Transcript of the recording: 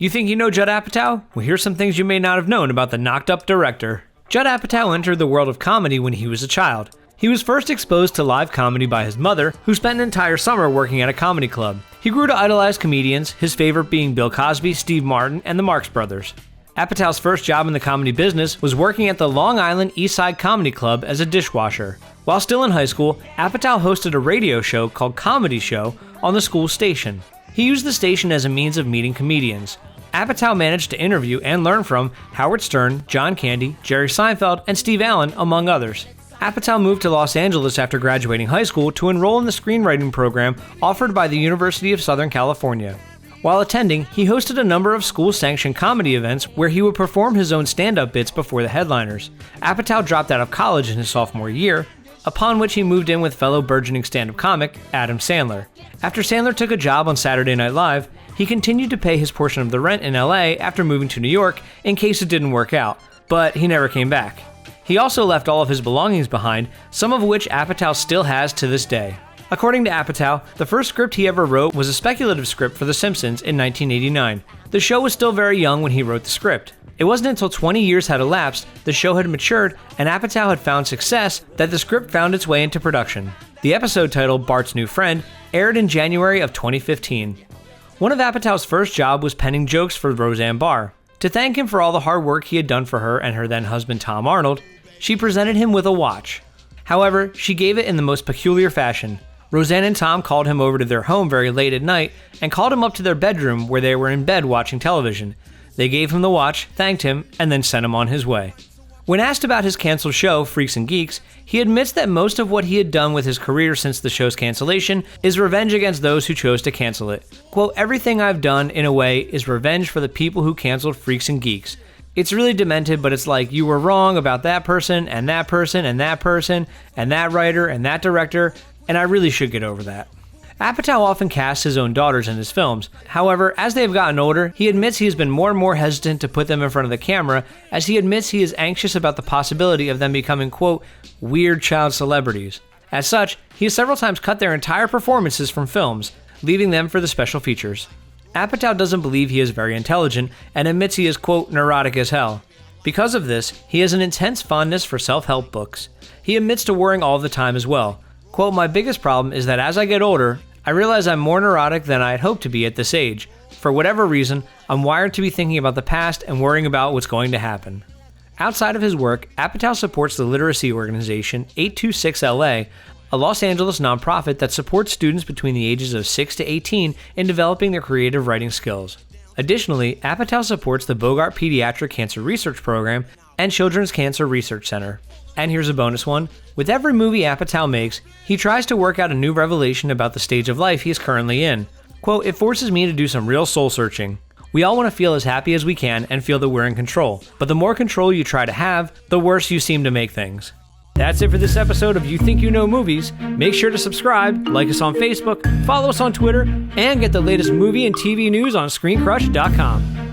You think you know Judd Apatow? Well, here's some things you may not have known about the knocked up director. Judd Apatow entered the world of comedy when he was a child. He was first exposed to live comedy by his mother, who spent an entire summer working at a comedy club. He grew to idolize comedians, his favorite being Bill Cosby, Steve Martin, and the Marx Brothers. Apatow's first job in the comedy business was working at the Long Island East Side Comedy Club as a dishwasher. While still in high school, Apatow hosted a radio show called Comedy Show on the school station. He used the station as a means of meeting comedians. Apatow managed to interview and learn from Howard Stern, John Candy, Jerry Seinfeld, and Steve Allen, among others. Apatow moved to Los Angeles after graduating high school to enroll in the screenwriting program offered by the University of Southern California. While attending, he hosted a number of school-sanctioned comedy events where he would perform his own stand-up bits before the headliners. Apatow dropped out of college in his sophomore year, upon which he moved in with fellow burgeoning stand-up comic Adam Sandler. After Sandler took a job on Saturday Night Live, he continued to pay his portion of the rent in LA after moving to New York in case it didn't work out, but he never came back. He also left all of his belongings behind, some of which Apatow still has to this day. According to Apatow, the first script he ever wrote was a speculative script for The Simpsons in 1989. The show was still very young when he wrote the script. It wasn't until 20 years had elapsed, the show had matured, and Apatow had found success that the script found its way into production. The episode titled Bart's New Friend aired in January of 2015. One of Apatow's first jobs was penning jokes for Roseanne Barr. To thank him for all the hard work he had done for her and her then husband Tom Arnold, she presented him with a watch. However, she gave it in the most peculiar fashion. Roseanne and Tom called him over to their home very late at night and called him up to their bedroom where they were in bed watching television. They gave him the watch, thanked him, and then sent him on his way. When asked about his canceled show, Freaks and Geeks, he admits that most of what he had done with his career since the show's cancellation is revenge against those who chose to cancel it. Quote, "Everything I've done, in a way, is revenge for the people who canceled Freaks and Geeks. It's really demented, but it's like, you were wrong about that person, and that person, and that person, and that writer, and that director, and I really should get over that." Apatow often casts his own daughters in his films. However, as they have gotten older, he admits he has been more and more hesitant to put them in front of the camera, as he admits he is anxious about the possibility of them becoming, quote, "weird child celebrities." As such, he has several times cut their entire performances from films, leaving them for the special features. Apatow doesn't believe he is very intelligent and admits he is, quote, "neurotic as hell." Because of this, he has an intense fondness for self-help books. He admits to worrying all the time as well. Quote, "My biggest problem is that as I get older, I realize I'm more neurotic than I had hoped to be at this age. For whatever reason, I'm wired to be thinking about the past and worrying about what's going to happen." Outside of his work, Apatow supports the literacy organization 826LA, a Los Angeles nonprofit that supports students between the ages of 6 to 18 in developing their creative writing skills. Additionally, Apatow supports the Bogart Pediatric Cancer Research Program and Children's Cancer Research Center. And here's a bonus one. With every movie Apatow makes, he tries to work out a new revelation about the stage of life he is currently in. Quote, "It forces me to do some real soul searching. We all want to feel as happy as we can and feel that we're in control. But the more control you try to have, the worse you seem to make things." That's it for this episode of You Think You Know Movies. Make sure to subscribe, like us on Facebook, follow us on Twitter, and get the latest movie and TV news on ScreenCrush.com.